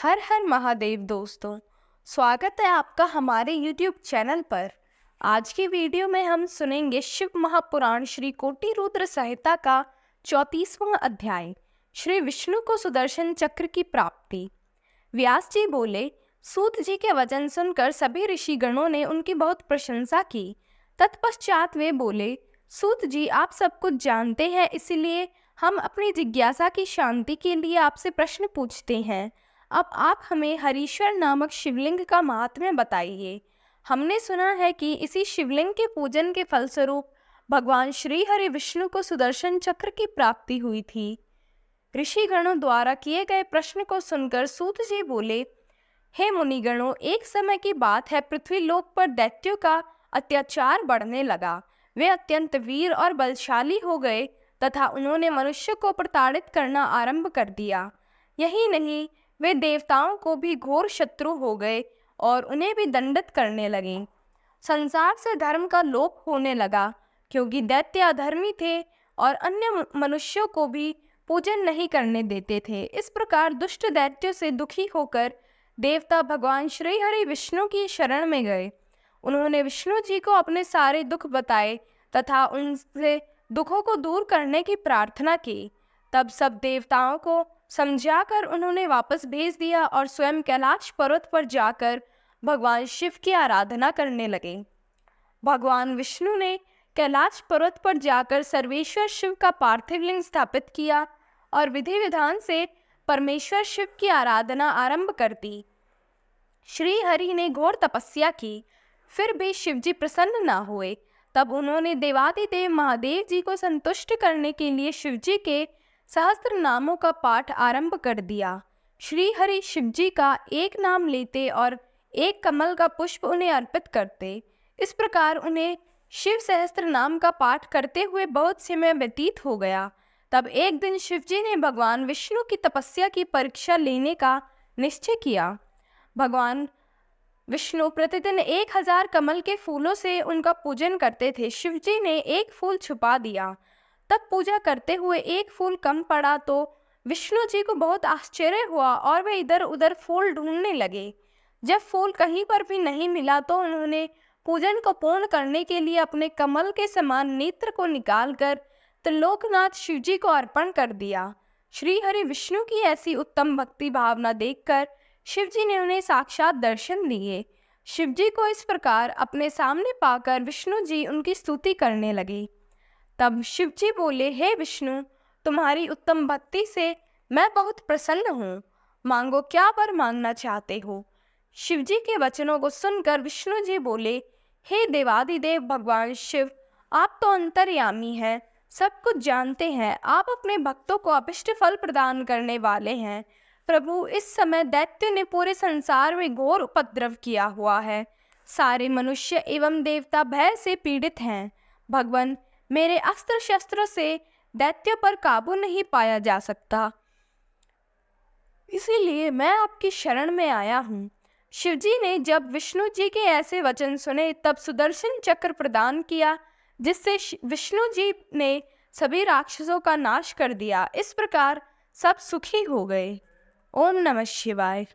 हर हर महादेव दोस्तों, स्वागत है आपका हमारे YouTube चैनल पर। आज की वीडियो में हम सुनेंगे शिव महापुराण श्री कोटि रुद्र संहिता का 34वां अध्याय, श्री विष्णु को सुदर्शन चक्र की प्राप्ति। व्यास जी बोले, सूत जी के वचन सुनकर सभी ऋषिगणों ने उनकी बहुत प्रशंसा की। तत्पश्चात वे बोले, सूत जी आप सब कुछ जानते हैं, इसलिए हम अपनी जिज्ञासा की शांति के लिए आपसे प्रश्न पूछते हैं। अब आप हमें हरीश्वर नामक शिवलिंग का महात्म्य बताइए। हमने सुना है कि इसी शिवलिंग के पूजन के फलस्वरूप भगवान श्री हरि विष्णु को सुदर्शन चक्र की प्राप्ति हुई थी। ऋषिगणों द्वारा किए गए प्रश्न को सुनकर सूत जी बोले, हे मुनिगणों, एक समय की बात है, पृथ्वी लोक पर दैत्यों का अत्याचार बढ़ने लगा। वे अत्यंत वीर और बलशाली हो गए तथा उन्होंने मनुष्य को प्रताड़ित करना आरंभ कर दिया। यही नहीं, वे देवताओं को भी घोर शत्रु हो गए और उन्हें भी दंडित करने लगे। संसार से धर्म का लोप होने लगा, क्योंकि दैत्य अधर्मी थे और अन्य मनुष्यों को भी पूजन नहीं करने देते थे। इस प्रकार दुष्ट दैत्यों से दुखी होकर देवता भगवान श्री हरि विष्णु की शरण में गए। उन्होंने विष्णु जी को अपने सारे दुख बताए तथा उनसे दुखों को दूर करने की प्रार्थना की। तब सब देवताओं को समझाकर उन्होंने वापस भेज दिया और स्वयं कैलाश पर्वत पर जाकर भगवान शिव की आराधना करने लगे। भगवान विष्णु ने कैलाश पर्वत पर जाकर सर्वेश्वर शिव का पार्थिव लिंग स्थापित किया और विधि विधान से परमेश्वर शिव की आराधना आरंभ कर दी। श्री हरि ने घोर तपस्या की, फिर भी शिव जी प्रसन्न न हुए। तब उन्होंने देवादिदेव महादेव जी को संतुष्ट करने के लिए शिव जी के सहस्त्र नामों का पाठ आरंभ कर दिया। श्री हरि शिव जी का एक नाम लेते और एक कमल का पुष्प उन्हें अर्पित करते। इस प्रकार उन्हें शिव सहस्त्र नाम का पाठ करते हुए बहुत समय व्यतीत हो गया। तब एक दिन शिव जी ने भगवान विष्णु की तपस्या की परीक्षा लेने का निश्चय किया। भगवान विष्णु प्रतिदिन 1000 कमल के फूलों से उनका पूजन करते थे। शिव जी ने एक फूल छुपा दिया। तब पूजा करते हुए एक फूल कम पड़ा तो विष्णु जी को बहुत आश्चर्य हुआ और वे इधर उधर फूल ढूंढने लगे। जब फूल कहीं पर भी नहीं मिला तो उन्होंने पूजन को पूर्ण करने के लिए अपने कमल के समान नेत्र को निकालकर त्रिलोकनाथ शिव जी को अर्पण कर दिया। श्री हरि विष्णु की ऐसी उत्तम भक्ति भावना देखकर शिव जी ने उन्हें साक्षात दर्शन दिए। शिव जी को इस प्रकार अपने सामने पाकर विष्णु जी उनकी स्तुति करने लगे। तब शिव जी बोले, हे विष्णु, तुम्हारी उत्तम भक्ति से मैं बहुत प्रसन्न हूँ। मांगो, क्या वर मांगना चाहते हो? शिव जी के वचनों को सुनकर विष्णु जी बोले, हे देवादिदेव भगवान शिव, आप तो अंतर्यामी हैं, सब कुछ जानते हैं। आप अपने भक्तों को अभिष्ट फल प्रदान करने वाले हैं। प्रभु, इस समय दैत्य ने पूरे संसार में घोर उपद्रव किया हुआ है। सारे मनुष्य एवं देवता भय से पीड़ित हैं। भगवान, मेरे अस्त्र शस्त्रों से दैत्य पर काबू नहीं पाया जा सकता, इसीलिए मैं आपकी शरण में आया हूँ। शिवजी ने जब विष्णु जी के ऐसे वचन सुने तब सुदर्शन चक्र प्रदान किया, जिससे विष्णु जी ने सभी राक्षसों का नाश कर दिया। इस प्रकार सब सुखी हो गए। ओम नमः शिवाय।